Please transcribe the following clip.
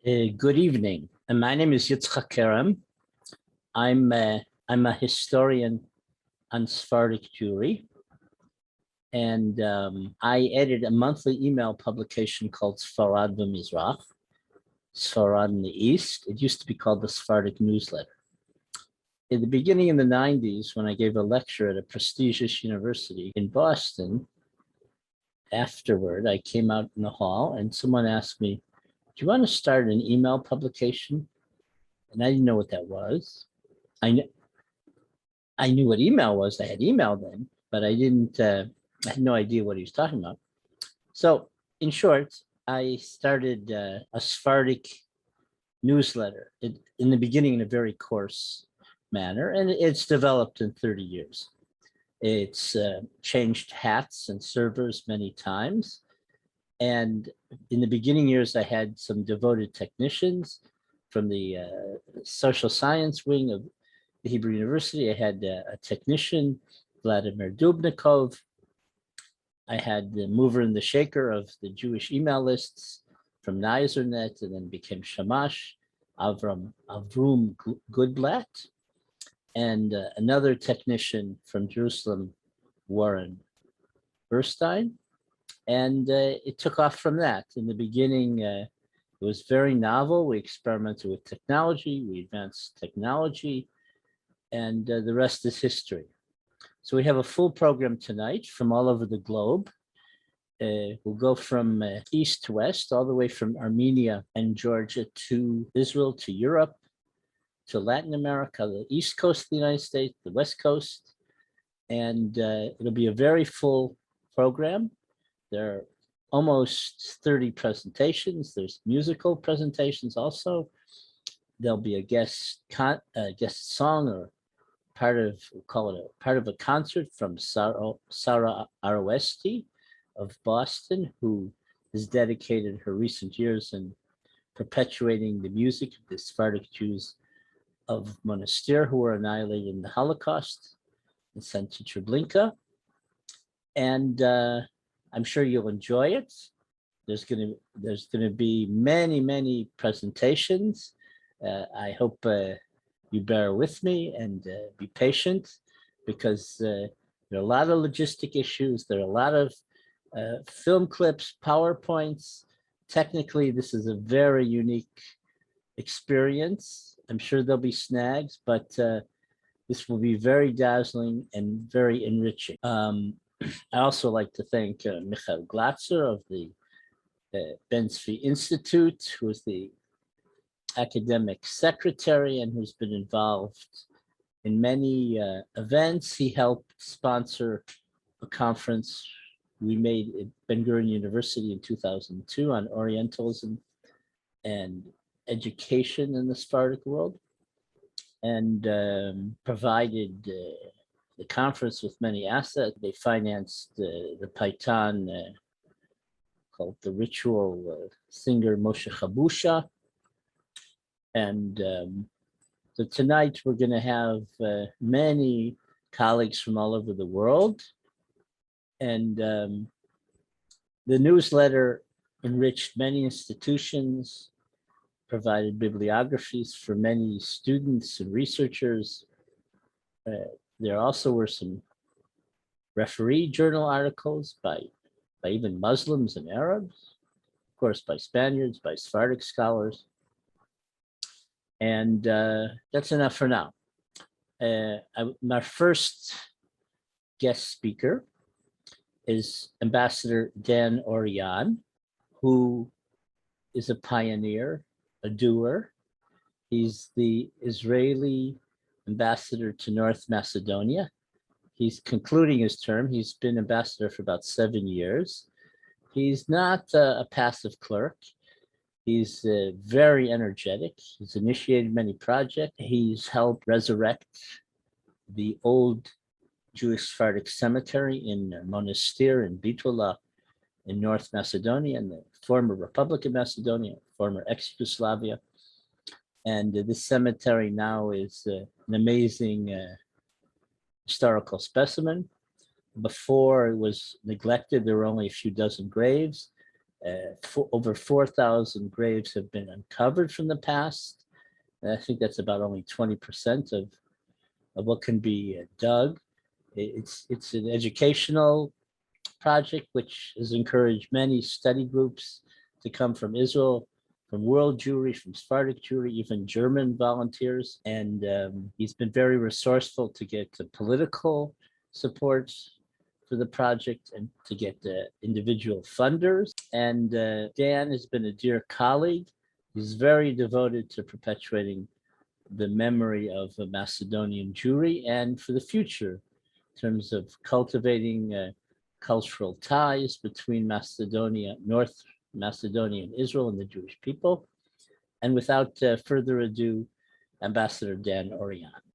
Good evening. And my name is Yitzchak Kerem. I'm a historian on Sephardic Jewry, and I edit a monthly email publication called Sefarad Vehamizrah, Sefarad in the East. It used to be called the Sephardic Newsletter. In the beginning of the 90s, when I gave a lecture at a prestigious university in Boston, afterward, I came out in the hall and someone asked me, "Do you want to start an email publication?" And I didn't know what that was. I knew what email was. I had email then, but I had no idea what he was talking about. So in short, I started a Sephardic newsletter in the beginning in a very coarse manner, and it's developed in 30 years. It's changed hats and servers many times. And in the beginning years, I had some devoted technicians from the social science wing of the Hebrew University. I had a technician, Vladimir Dubnikov. I had the mover and the shaker of the Jewish email lists from Nizernet, and then became Shamash, Avrum Goodblatt, and another technician from Jerusalem, Warren Burstein. And it took off from that. In the beginning, it was very novel. We experimented with technology, we advanced technology, and the rest is history. So we have a full program tonight from all over the globe. We'll go from east to west, all the way from Armenia and Georgia to Israel, to Europe, to Latin America, the East Coast of the United States, the West Coast. And it'll be a very full program. There are almost 30 presentations. There's musical presentations also. There'll be a guest song, or part of a concert from Sarah Arowesti of Boston, who has dedicated her recent years in perpetuating the music of the Sephardic Jews of Monastir who were annihilated in the Holocaust and sent to Treblinka. And I'm sure you'll enjoy it. There's going to be many presentations. I hope you bear with me and be patient, because there are a lot of logistic issues. There are a lot of film clips, PowerPoints. Technically, this is a very unique experience. I'm sure there'll be snags, but this will be very dazzling and very enriching. I also like to thank Michael Glatzer of the Ben Tzvi Institute, who is the academic secretary and who's been involved in many events. He helped sponsor a conference we made at Ben Gurion University in 2002 on Orientalism and education in the Sephardic world, and provided the conference with many assets. They financed the Paitan called the Ritual singer Moshe Chabusha. And so tonight we're going to have many colleagues from all over the world. And the newsletter enriched many institutions, provided bibliographies for many students and researchers. There also were some referee journal articles by even Muslims and Arabs, of course, by Spaniards, by Sephardic scholars. And that's enough for now. My first guest speaker is Ambassador Dan Orion, who is a pioneer, a doer. He's the Israeli ambassador to North Macedonia. He's concluding his term. He's been ambassador for about 7 years. He's not a passive clerk. He's very energetic. He's initiated many projects. He's helped resurrect the old Jewish Sephardic cemetery in Monastir in Bitola in North Macedonia, in the former Republic of Macedonia, former ex-Yugoslavia. And this cemetery now is an amazing historical specimen. Before it was neglected, there were only a few dozen graves. Over 4,000 graves have been uncovered from the past. And I think that's about only 20% of what can be dug. It's an educational project which has encouraged many study groups to come from Israel, from world Jewry, from Sephardic Jewry, even German volunteers. And he's been very resourceful to get the political support for the project and to get the individual funders. And Dan has been a dear colleague. He's very devoted to perpetuating the memory of a Macedonian Jewry and for the future in terms of cultivating cultural ties between Macedonia, North Macedonia and Israel and the Jewish people. And without further ado, Ambassador Dan Orion.